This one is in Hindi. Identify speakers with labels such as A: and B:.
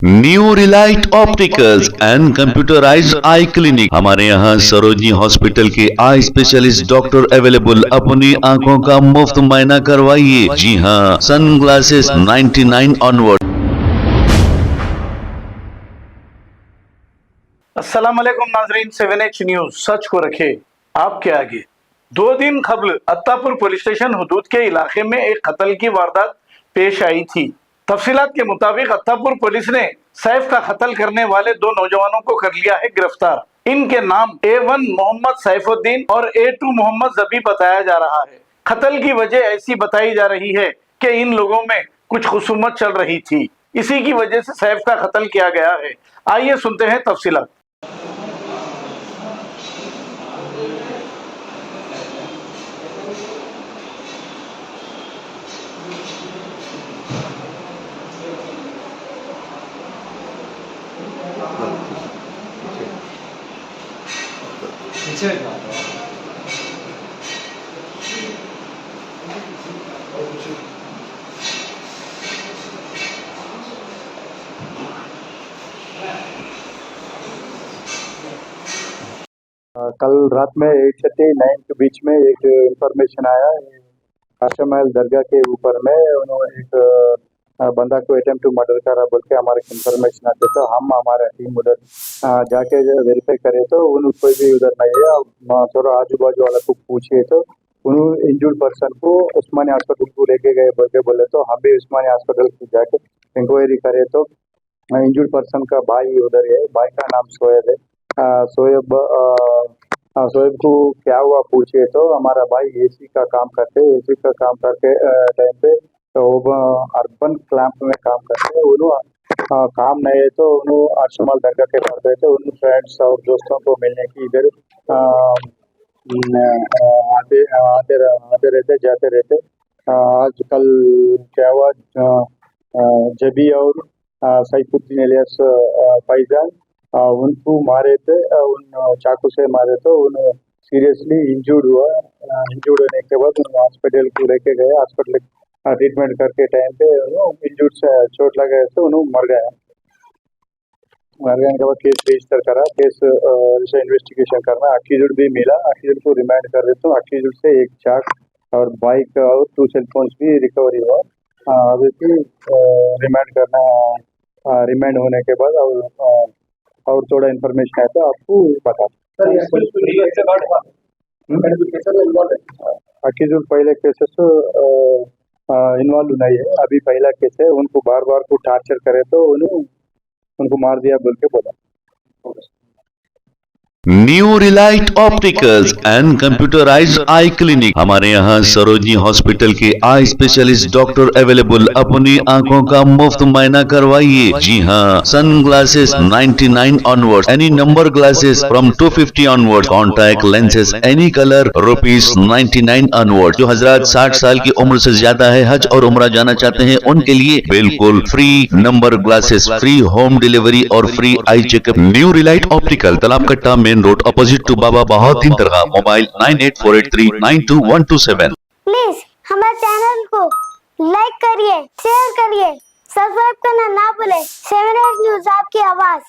A: New Relight opticals and computerised I clinic. हमारे यहाँ सरोजनी हॉस्पिटल के आई स्पेशलिस्ट डॉक्टर अवेलेबल। अपनी आंखों का मुफ्त मुआयना करवाइए। जी हाँ, सन ग्लासेस 99 ऑनवर्ड।
B: अस्सलाम वालेकुम नाजरीन, 7H न्यूज सच को रखे आपके आगे। 2 दिन कबल अत्तापुर पुलिस स्टेशन हुदूद के इलाके में एक कत्ल की वारदात पेश आई थी। तफसीलात के मुताबिक अत्तापुर पुलिस ने सैफ का कत्ल करने वाले 2 नौजवानों को कर लिया है गिरफ्तार। इनके नाम A1 मोहम्मद सैफुद्दीन और A2 मोहम्मद जबी बताया जा रहा है। कत्ल की वजह ऐसी बताई जा रही है कि इन लोगों में कुछ खुसूमत चल रही थी, इसी की वजह से सैफ का कत्ल किया गया है। आइए सुनते हैं तफसीलात।
C: कल रात में 8:39 के बीच में एक इंफॉर्मेशन आया काशा महल दरगाह के ऊपर में उन्होंने एक बंदा को अटेम्प्ट टू मर्डर करा बोल के हमारे इंफॉर्मेशन आते तो हम हमारा टीम उधर जाके वेरीफाई करे तो उन कोई भी उधर नहीं है। थोड़ा आजू बाजू वाला को पूछे तो उन्होंने इंजर्ड पर्सन को उस्मानी हॉस्पिटल को लेके गए बोल के बोले तो हम भी उस्मानी हॉस्पिटल को जाके इंक्वायरी करे तो इंजर्ड पर्सन का भाई उधर है। भाई का नाम सोएब है। सोएब को क्या हुआ पूछे तो हमारा भाई एसी का काम करते टाइम पे तो वो अर्बन क्लैंप में काम करते हैं। उन्होंने काम नहीं है तो उन्होंने अशमल दरगाह के पास गए तो उन फ्रेंड्स और दोस्तों को मिलने की इधर आते रहते जाते रहते। आज कल क्या हुआ, जबी और सैफुद्दीन इलियास फैजान उनको मारे थे, उन चाकू से मारे तो उन सीरियसली इंजर्ड हुआ। इंजर्ड होने के बाद उन हॉस्पिटल को लेके गए। हॉस्पिटल ट्रीटमेंट करके टाइम पे इंजर्ड से चोट लगा तो उन्होंने मर गए के बाद केस रजिस्टर करा। केस इन्वेस्टिगेशन करना। अक्यूज्ड भी मिला, अक्यूज्ड को रिमांड कर देते हूँ। अक्यूज्ड से एक चाक और बाइक और 2 सेल फोन्स भी रिकवरी हुआ। अभी भी रिमांड करना, रिमांड होने के बाद और थोड़ा इन्फॉर्मेशन है तो आपको बता। अक्यूज्ड पहले केसेस इन्वॉल्व नहीं है, अभी पहला केस है। उनको बार बार को टार्चर करे तो उनको मार दिया बोल के बोला।
A: New Relight opticals and computerised I clinic. हमारे यहाँ सरोजनी हॉस्पिटल के आई स्पेशलिस्ट डॉक्टर अवेलेबल। अपनी आंखों का मुफ्त मुआयना करवाइए। जी हाँ, sunglasses 99 onward, any number glasses from 250 onward, contact lenses any colour ₹99 onward. जो हजरात 60 साल की उम्र से ज्यादा है, हज और उम्रा जाना चाहते हैं, उनके लिए बिल्कुल free number glasses, free home delivery और free eye checkup. New Relight Optical, Talab Katta main road, opposite to Baba Bahauddin Dargah. Mobile 9848392127।
D: Please हमारे चैनल को लाइक करिए, शेयर करिए, सब्सक्राइब करना ना भूले। 7H न्यूज आपकी आवाज।